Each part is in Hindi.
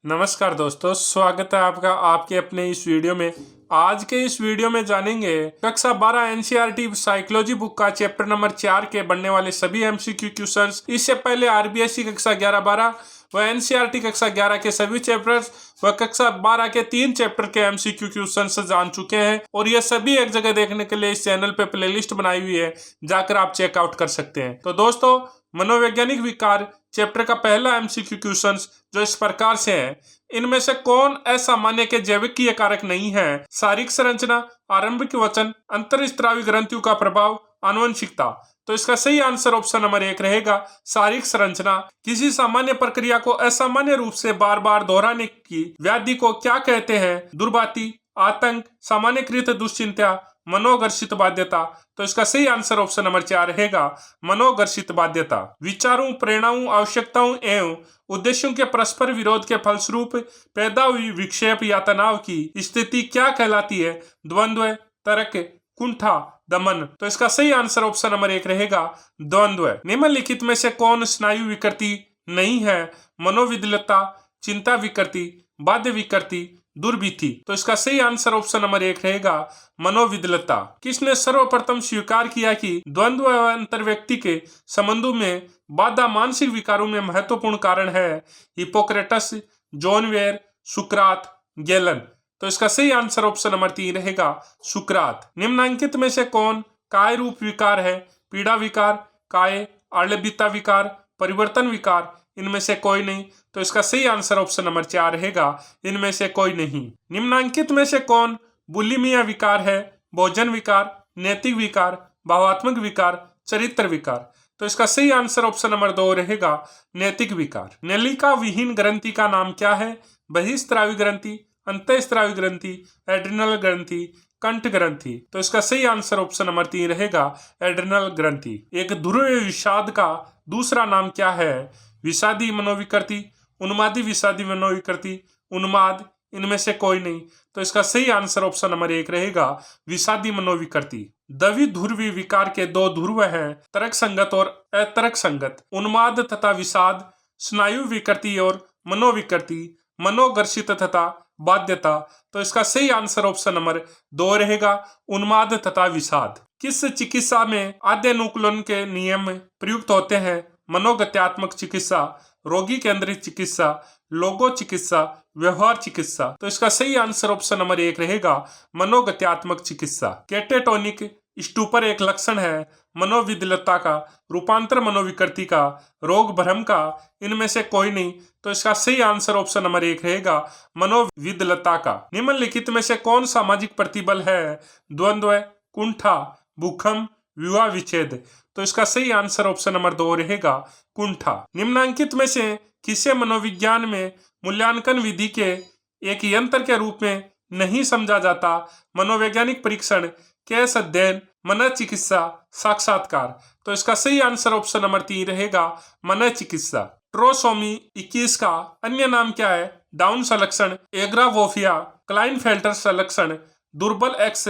नमस्कार दोस्तों, स्वागत है आपका आपके अपने इस वीडियो में। आज के इस वीडियो में जानेंगे कक्षा 12 एनसीईआरटी साइकोलॉजी बुक का चैप्टर नंबर 4 के बनने वाले सभी एमसीक्यू क्वेश्चंस। इससे पहले आरबीएसई कक्षा 11-12 व एनसीईआरटी कक्षा 11 के सभी चैप्टर्स व कक्षा 12 के 3 चैप्टर के एमसीक्यू क्वेश्चंस जान चुके हैं और ये सभी एक जगह देखने के लिए इस चैनल पे प्लेलिस्ट बनाई हुई है, जाकर आप चेकआउट कर सकते हैं। तो दोस्तों, मनोवैज्ञानिक विकार चैप्टर का पहला एमसीक्यू क्वेश्चन जो इस प्रकार से है, इनमें से कौन असामान्य के जैविकीय कारक नहीं है? शारीरिक संरचना, आरंभिक वचन, अंतरस्त्रावी ग्रंथियों का प्रभाव, आनुवंशिकता। तो इसका सही आंसर ऑप्शन नंबर 1 रहेगा, शारीरिक संरचना। किसी सामान्य प्रक्रिया को असामान्य रूप से बार बार दोहराने की व्याधि को क्या कहते हैं? दुर्भाति, आतंक, सामान्यकृत दुश्चिंता, मनोघर्षित बाध्यता। तो इसका सही आंसर ऑप्शन नंबर 4 रहेगा, मनोघर्षित बाध्यता। विचारों, प्रेरणाओं, आवश्यकताओं एवं उद्देश्यों के परस्पर विरोध के फलस्वरूप पैदा हुई विक्षेप या तनाव की स्थिति क्या कहलाती है? द्वंद्व, तर्क, कुंठा, दमन। तो इसका सही आंसर ऑप्शन नंबर 1 रहेगा, द्वंद्व। निम्नलिखित में से कौन स्नायु विकृति नहीं है? मनोविदलता, चिंता विकृति, बाध्य विकृति, दुर्भीति। तो इसका सही आंसर ऑप्शन नंबर 1 रहेगा, मनोविदलता। किसने सर्वप्रथम स्वीकार किया कि द्वंद्व व अंतर व्यक्ति के संबंधों में बाधा मानसिक विकारों में महत्वपूर्ण कारण है? Hippocrates, John where, Sukrat, gallon. तो इसका सही आंसर ऑप्शन नंबर 3 रहेगा, सुकरात। निम्नांकित में से कौन काय रूप विकार है? पीड़ा विकार, काय, आलभ्यता विकार, परिवर्तन विकार। इनमें से कोई नहीं। तो इसका सही आंसर ऑप्शन नंबर 4 रहेगा, इनमें से कोई नहीं। निम्नांकित में से कौन बुलिमिया विकार है? भोजन विकार, नैतिक विकार, भावात्मक विकार, चरित्र विकार। तो इसका सही आंसर ऑप्शन नंबर 2 रहेगा, नैतिक विकार। नलिका विहीन ग्रंथि का नाम क्या है? बहिस्त्रावी ग्रंथि, अंतःस्त्रावी ग्रंथि, एड्रिनल ग्रंथि, कंठ ग्रंथि। तो इसका सही आंसर ऑप्शन नंबर 3 रहेगा, एड्रिनल ग्रंथि। एक ध्रुवीय विषाद का दूसरा नाम क्या है? विषादी मनोविकृति, उन्मादी विषादी मनोविकृति, उन्माद। इनमें से कोई नहीं। तो इसका सही आंसर ऑप्शन नंबर 1 रहेगा, विषादी मनोविकृति। द्विध्रुवी विकार के 2 ध्रुव हैं, तर्क संगत और अतर्क संगत। उन्माद तथा विषाद, स्नायु विकृति और मनोविकृति, मनोघर्षित तथा बाध्यता। तो इसका सही आंसर ऑप्शन नंबर 2 रहेगा, उन्माद तथा विषाद। किस चिकित्सा में आद्यानुकूलन के नियम प्रयुक्त होते हैं? मनोगत्यात्मक चिकित्सा, रोगी केंद्रित चिकित्सा, लोगो चिकित्सा, व्यवहार चिकित्सा। तो इसका सही आंसर ऑप्शन नंबर 1 रहेगा, मनोगत्यात्मक चिकित्सा। कैटेटोनिक स्टूपर एक लक्षण है मनोविदलता का, रूपांतर मनोविकृति का, रोग भ्रम का। इनमें से कोई नहीं। तो इसका सही आंसर ऑप्शन नंबर 1 रहेगा, मनोविदलता का। निम्नलिखित में से कौन सामाजिक प्रतिबल है? द्वंद्व, कुंठा, भूकंप, विवाह विच्छेद। तो इसका सही आंसर ऑप्शन नंबर 2 रहेगा, कुंठा। निम्नांकित में से किसे मनोविज्ञान में मूल्यांकन विधि के एक यंत्र के रूप में नहीं समझा जाता? मनोवैज्ञानिक परीक्षण, केस अध्ययन, मनोचिकित्सा, साक्षात्कार। तो इसका सही आंसर ऑप्शन नंबर 3 रहेगा, मनोचिकित्सा। ट्रोसोमी 21 का अन्य नाम क्या है? डाउन संलक्षण, एग्रावोफिया, क्लाइनफेल्टर संलक्षण, दुर्बल एक्स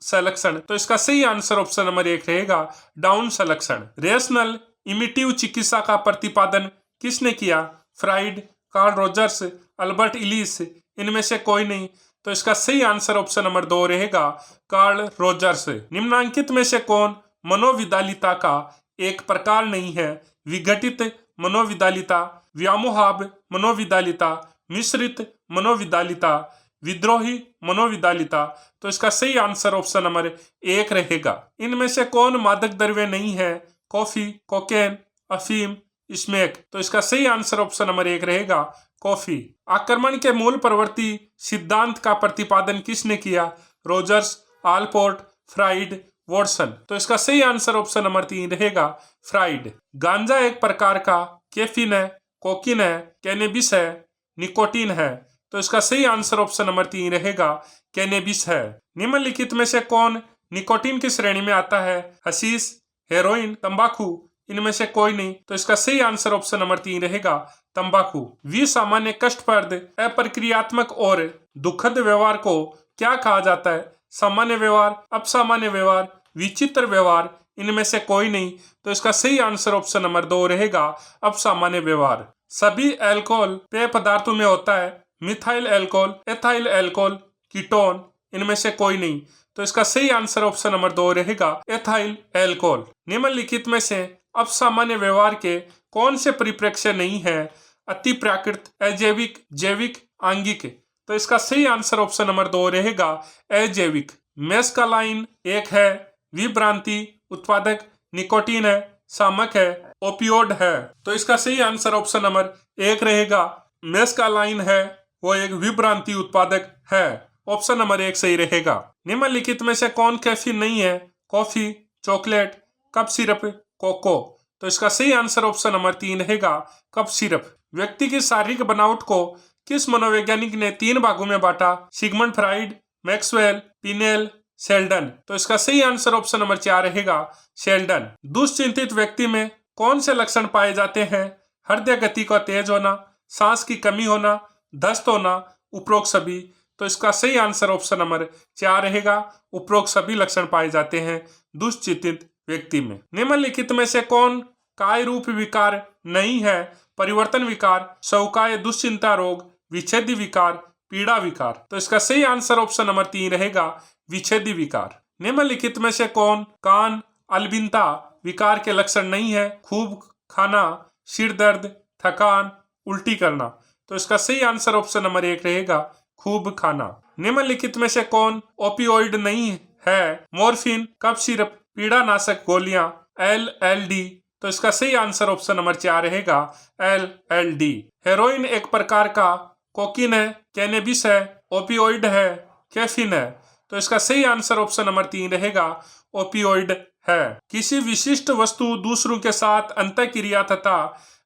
संलक्षण। तो इसका सही आंसर ऑप्शन नंबर 1 रहेगा, डाउन संलक्षण। रेशनल इमिटिव चिकित्सा का प्रतिपादन किसने किया? फ्राइड, कार्ल रोजर्स, अल्बर्ट इलिस। इनमें से कोई नहीं। तो इसका सही आंसर ऑप्शन नंबर 2 रहेगा, कार्ल रोजर्स। निम्नांकित में से कौन मनोविदालिता का एक प्रकार नहीं है? विघटित मनोविदालिता, व्यामोहाव मनोविदालिता, मिश्रित मनोविदालिता, विद्रोही मनोविदालिता। तो इसका सही आंसर ऑप्शन नंबर 1 रहेगा। इनमें से कौन मादक द्रव्य नहीं है? कॉफी, कोकेन, अफीम, स्मैक। तो इसका सही आंसर ऑप्शन नंबर 1 रहेगा, कॉफी। आक्रमण के मूल प्रवृत्ति सिद्धांत का प्रतिपादन किसने किया? Rogers, Allport, fried, Watson. तो इसका सही आंसर ऑप्शन नंबर 3 रहेगा, फ्राइड। गांजा एक प्रकार का कैफीन है, कोकीन है, कैनेबिस है, निकोटीन है। तो इसका सही आंसर ऑप्शन नंबर 3 रहेगा, कैनेबिस है। निम्नलिखित में से कौन निकोटीन की श्रेणी में आता है? हशीश, हेरोइन, तंबाकू। इनमें से कोई नहीं। तो इसका सही आंसर ऑप्शन नंबर 3 रहेगा, तंबाकू। सामान्य कष्टप्रद, अप्रक्रियात्मक और दुखद व्यवहार को क्या कहा जाता है? सामान्य व्यवहार, अपसामान्य व्यवहार, विचित्र व्यवहार। इनमें से कोई नहीं। तो इसका सही आंसर ऑप्शन नंबर 2 रहेगा, अपसामान्य व्यवहार। सभी अल्कोहल पेय पदार्थों में होता है। Methyl alcohol, ethyl alcohol, ketone, इनमें से कोई नहीं। तो इसका सही आंसर ऑप्शन नंबर 2 रहेगा, एथाइल अल्कोहल। निम्नलिखित में से अब सामान्य व्यवहार के कौन से परिप्रेक्ष्य नहीं है? अति प्राकृत, अजैविक, जैविक, आंगिक। तो इसका सही आंसर ऑप्शन नंबर 2 रहेगा, अजैविक। मेस्कालाइन एक है, विभ्रांति उत्पादक, निकोटीन है, शामक है, ओपियोड है। तो इसका सही आंसर ऑप्शन नंबर 1 रहेगा, मेस्कालाइन है, वो एक विभ्रांति उत्पादक है। ऑप्शन नंबर 1 सही रहेगा। निम्नलिखित में से कौन कैफीन नहीं है? Coffee, chocolate, cough syrup, cocoa. तो इसका सही आंसर ऑप्शन नंबर 3 रहेगा, कप सिरप। व्यक्ति की शारीरिक बनावट को किस मनोवैज्ञानिक ने 3 भागों में बांटा? Sigmund Freud, Maxwell, penal, Sheldon. तो इसका सही आंसर ऑप्शन नंबर 4 रहेगा, शेल्डन। दुश्चिंतित व्यक्ति में कौन से लक्षण पाए जाते हैं? हृदय गति का तेज होना, सांस की कमी होना, दस्त होना, उपरोक्त सभी। तो इसका सही आंसर ऑप्शन नंबर 4 रहेगा, उपरोक्त सभी लक्षण पाए जाते हैं दुश्चिंतित व्यक्ति में। निम्नलिखित में से कौन काय रूप विकार नहीं है? परिवर्तन विकार, शौकाय दुश्चिंता रोग, विच्छेदी विकार, पीड़ा विकार। तो इसका सही आंसर ऑप्शन नंबर 3 रहेगा, विच्छेदी विकार। निम्नलिखित में से कौन कान अलबिनता विकार के लक्षण नहीं है? खूब खाना, सिर दर्द, थकान, उल्टी करना। तो इसका सही आंसर ऑप्शन नंबर 1 रहेगा, खूब खाना। निम्नलिखित में से कौन ओपियोइड नहीं है? मॉर्फिन, कफ सिरप, पीड़ानाशक गोलियां, LSD। तो इसका सही आंसर ऑप्शन नंबर 4 रहेगा, LSD। हेरोइन एक प्रकार का कोकीन है, कैनेबिस है, ओपियोइड है, कैफीन है। तो इसका सही आंसर ऑप्शन नंबर 3 रहेगा, ओपियोइड है। किसी विशिष्ट वस्तु दूसरों के साथ अंतःक्रिया तथा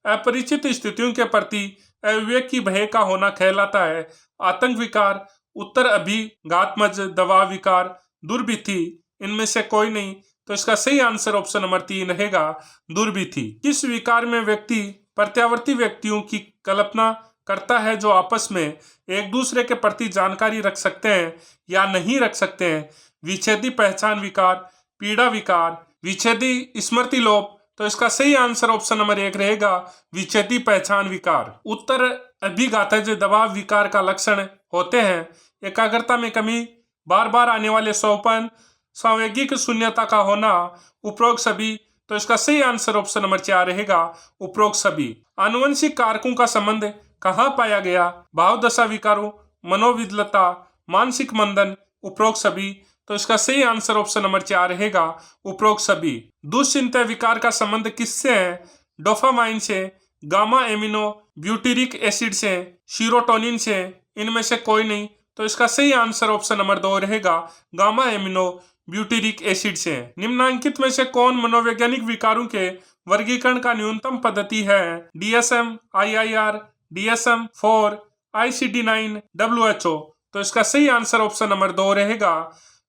अपरिचित स्थितियों के प्रति अविवेक की भय का होना कहलाता है आतंक विकार, उत्तर अभिघातमज दबाव विकार, दुर्भिति। इनमें से कोई नहीं। तो इसका सही आंसर ऑप्शन नंबर 3 रहेगा, दुर्भिति। किस विकार में व्यक्ति प्रत्यावर्ती व्यक्तियों की कल्पना करता है जो आपस में एक दूसरे के प्रति जानकारी रख सकते हैं या नहीं रख सकते हैं? विच्छेदी पहचान विकार, पीड़ा विकार, विच्छेदी स्मृति लोप। तो इसका सही आंसर ऑप्शन नंबर 1 रहेगा, विच्छेदी पहचान विकार। उत्तर अभिघातज दबाव विकार का लक्षण होते हैं एकाग्रता में कमी, बार बार आने वाले सौपन, सांवेगिक शून्यता का होना, उपरोक्त सभी। तो इसका सही आंसर ऑप्शन नंबर 4 रहेगा, उपरोक्त सभी। आनुवंशिक कारकों का संबंध कहाँ पाया गया? भाव दशा विकारों, मनोविद्लता, मानसिक मंदन, उपरोक्त सभी। तो इसका सही आंसर ऑप्शन नंबर 4 रहेगा, उपरोक्त सभी। दुश्चिंता विकार का संबंध किससे है? डोपामाइन से, गामा एमिनो ब्यूटेरिक एसिड से, सीरोटोनिन से। इनमें से कोई नहीं। तो इसका सही आंसर ऑप्शन नंबर 2 रहेगा, गामा एमिनो ब्यूटेरिक एसिड से। निम्नांकित में से कौन मनोवैज्ञानिक विकारों के वर्गीकरण का न्यूनतम पद्धति है? DSM, IIR, DSM-4, ICD-9, WHO। तो इसका सही आंसर ऑप्शन नंबर 2 रहेगा,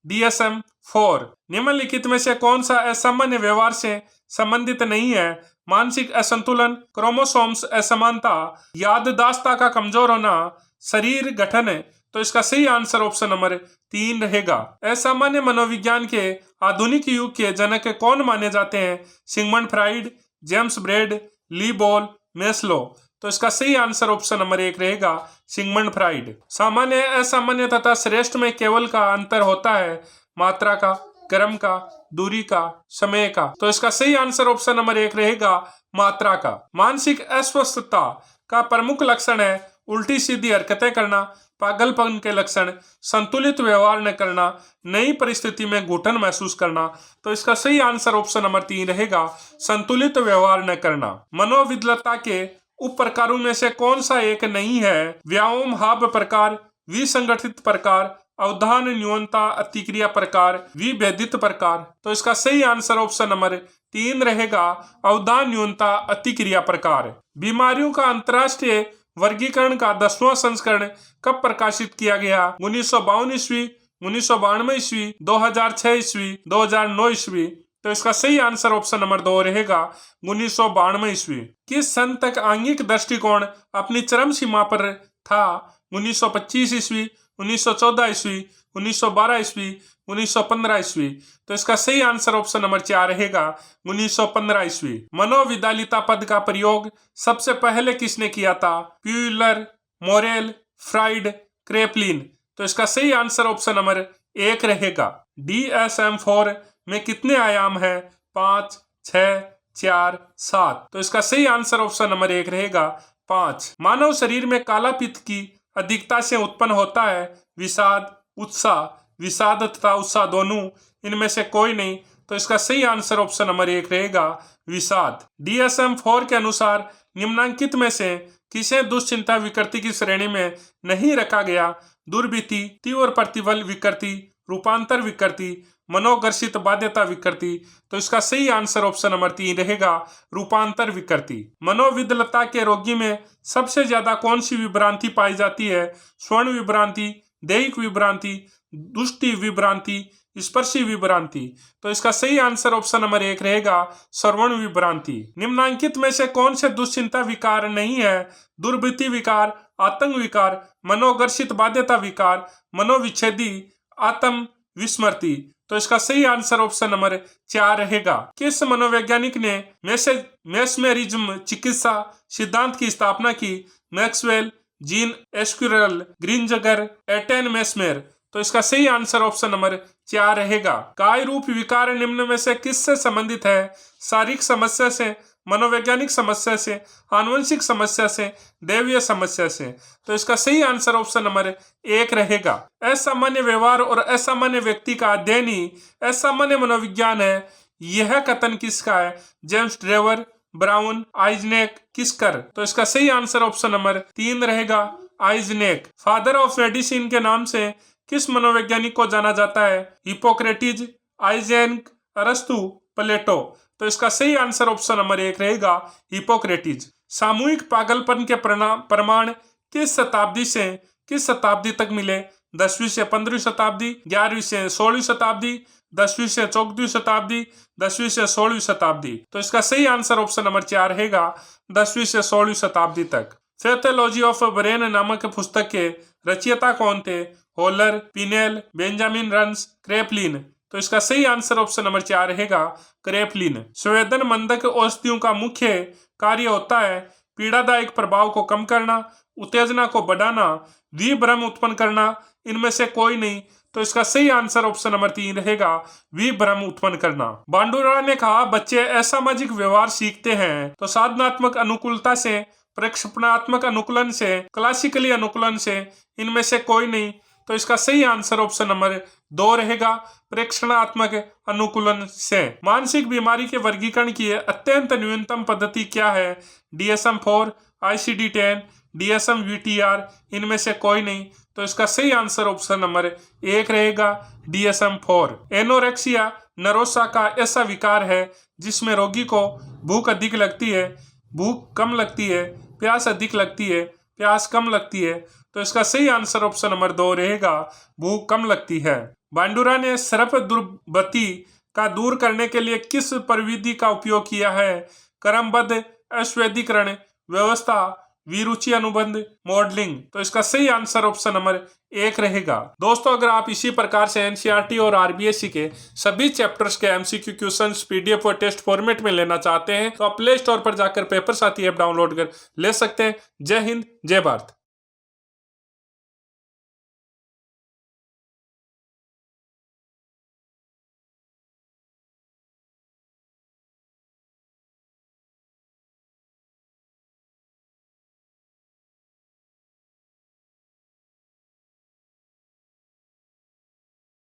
DSM-4। निम्नलिखित में से कौन सा असामान्य व्यवहार से संबंधित नहीं है? मानसिक असंतुलन, क्रोमोसोम्स असमानता, याददाश्त का कमजोर होना, शरीर गठन है। तो इसका सही आंसर ऑप्शन नंबर 3 रहेगा। असामान्य मनोविज्ञान के आधुनिक युग के जनक कौन माने जाते हैं? सिगमंड फ्राइड, जेम्स ब्रेड, ली बोल, मेस्लो। तो इसका सही आंसर ऑप्शन नंबर 1 रहेगा, सिगमंड फ्राइड। सामान्य, असामान्य तथा श्रेष्ठ में केवल का अंतर होता है मात्रा का, क्रम का, दूरी का, समय का। तो इसका सही आंसर ऑप्शन नंबर 1 रहेगा, मात्रा का। मानसिक अस्वस्थता का प्रमुख लक्षण है उल्टी सीधी हरकतें करना, पागलपन के लक्षण, संतुलित व्यवहार न करना, नई परिस्थिति में घुटन महसूस करना। तो इसका सही आंसर ऑप्शन नंबर 3 रहेगा, संतुलित व्यवहार न करना। मनोविद्लता के उप प्रकारों में से कौन सा एक नहीं है? व्योमभाव प्रकार, विसंगठित प्रकार, अवधान न्यूनता अतिक्रिया प्रकार, विभेदित प्रकार। तो इसका सही आंसर ऑप्शन नंबर 3 रहेगा, अवधान न्यूनता अतिक्रिया प्रकार। बीमारियों का अंतरराष्ट्रीय वर्गीकरण का 10वां संस्करण कब प्रकाशित किया गया? 1952 ईस्वी, 1992 ईस्वी, 2006 ईस्वी, 2009 ईस्वी। तो इसका सही आंसर ऑप्शन नंबर 2 रहेगा, 1992 ईस्वी। किस सन तक आंगिक दृष्टिकोण अपनी चरम सीमा पर था? 1925 ईस्वी, 1914 ईस्वी, 1912 ईस्वी, 1915 ईस्वी। तो इसका सही आंसर ऑप्शन नंबर 4 रहेगा 1915 ईस्वी। मनोविदालिता पद का प्रयोग सबसे पहले किसने किया था? Plural, Morel, fried, क्रेपलिन। तो इसका सही आंसर ऑप्शन नंबर 1 रहेगा। DSM-4 में कितने आयाम है? 5, 6, 4, 7। तो इसका सही आंसर ऑप्शन नंबर 1 रहेगा 5। मानव शरीर में काला पित्त की अधिकता से उत्पन्न होता है विषाद, उत्साह, विषाद तथा उत्साह दोनों, इनमें से कोई नहीं। तो इसका सही आंसर ऑप्शन नंबर 1 रहेगा विषाद। DSM-4 के अनुसार निम्नांकित में से किसे दुश्चिंता विकृति की श्रेणी में नहीं रखा गया? दुर्वृत्ति, तीव्र प्रतिबल विकृति, रूपांतर विकृति, मनोग्रसित बाध्यता विकृति। तो इसका सही आंसर ऑप्शन नंबर 3 रहेगा रूपांतर विकृति। मनोविदलता के रोगी में सबसे ज्यादा कौन सी विभ्रांति पाई जाती है? स्वर्ण विभ्रांति, दैहिक विभ्रांति, दृष्टि विभ्रांति, स्पर्शी विभ्रांति। तो इसका सही आंसर ऑप्शन नंबर 1 रहेगा श्रवण विभ्रांति। निम्नांकित में से कौन से दुश्चिंता विकार नहीं है? दुर्वृत्ति विकार, आतंक विकार, मनोग्रसित बाध्यता विकार, मनोविच्छेदी, आत्म विस्मृति। तो इसका सही आंसर ऑप्शन नंबर 4 रहेगा। किस मनोवैज्ञानिक ने मेस्मेरिज्म चिकित्सा सिद्धांत की स्थापना की? मैक्सवेल, जीन एस्क्यूरल, ग्रीनजगर, एटेन मेस्मेर। तो इसका सही आंसर ऑप्शन नंबर 4 रहेगा। काय रूप विकार निम्न में से किससे संबंधित है? शारीरिक समस्या से, मनोवैज्ञानिक समस्या से, आनुवंशिक समस्या से, दैवीय समस्या से। तो इसका सही आंसर ऑप्शन नंबर 1 रहेगा। असामान्य व्यवहार और असामान्य व्यक्ति का अध्ययन ही असामान्य मनोविज्ञान है। यह कथन किसका है? जेम्स ड्रेवर, ब्राउन, आइजनेक, किसकर। तो इसका सही आंसर ऑप्शन नंबर 3 रहेगा आइजनेक। फादर ऑफ मेडिसिन के नाम से किस मनोवैज्ञानिक को जाना जाता है? हिपोक्रेटिस, आइजेंक, अरस्तु, प्लेटो। तो इसका सही आंसर ऑप्शन नंबर 1 रहेगा हिपोक्रेटिस। सामूहिक पागलपन के प्रमाण किस शताब्दी से किस शताब्दी तक मिले? 10वीं से 15वीं शताब्दी, 11वीं से 16वीं शताब्दी, 10वीं से 14वीं शताब्दी, 10वीं से 16वीं शताब्दी। तो इसका सही आंसर ऑप्शन नंबर 4 रहेगा 10वीं से 16वीं शताब्दी तक। पैथोलॉजी ऑफ ब्रेन नामक पुस्तक के रचयिता कौन थे? Holer, penal, Benjamin runs, क्रेपलिन। तो इसका सही आंसर ऑप्शन नंबर 4 रहेगा क्रेपलिन। संवेदन मंदक औषधियों का मुख्य कार्य होता है पीड़ादायक प्रभाव को कम करना, उत्तेजना को बढ़ाना, विभ्रम उत्पन्न करना, इनमें से कोई नहीं। तो इसका सही आंसर ऑप्शन नंबर 3 रहेगा विभ्रम उत्पन्न करना। बांडुरा ने कहा बच्चे असामाजिक व्यवहार सीखते हैं तो साधनात्मक अनुकूलता से, प्रक्षेपणात्मक अनुकूलन से, क्लासिकली अनुकूलन से, इनमें से कोई नहीं। तो इसका सही आंसर ऑप्शन नंबर 2 रहेगा प्रेक्षणात्मक अनुकूलन से। मानसिक बीमारी के वर्गीकरण की अत्यंत न्यूनतम पद्धति क्या है? DSM-4, ICD-10, DSM-VTR, इनमें से कोई नहीं। तो इसका सही आंसर ऑप्शन नंबर 1 रहेगा DSM-4। एनोरेक्सिया नरोसा का ऐसा विकार है जिसमें रोगी को भूख अधिक लगती है, भूख कम लगती है, प्यास अधिक लगती है, प्यास कम लगती है। तो इसका सही आंसर ऑप्शन नंबर 2 रहेगा भूख कम लगती है। बांडुरा ने सर्प दुर्गति का दूर करने के लिए किस प्रविधि का उपयोग किया है? क्रमबद्ध अस्वैधिकरण व्यवस्था, विरुचि अनुबंध, मॉडलिंग। तो इसका सही आंसर ऑप्शन नंबर 1 रहेगा। दोस्तों अगर आप इसी प्रकार से NCERT और RBSC के सभी चैप्टर्स के MCQ क्वेश्चंस PDF और टेस्ट फॉर्मेट में लेना चाहते हैं तो आप प्ले स्टोर पर जाकर पेपर साथी ऐप डाउनलोड कर ले सकते हैं। जय हिंद, जय भारत।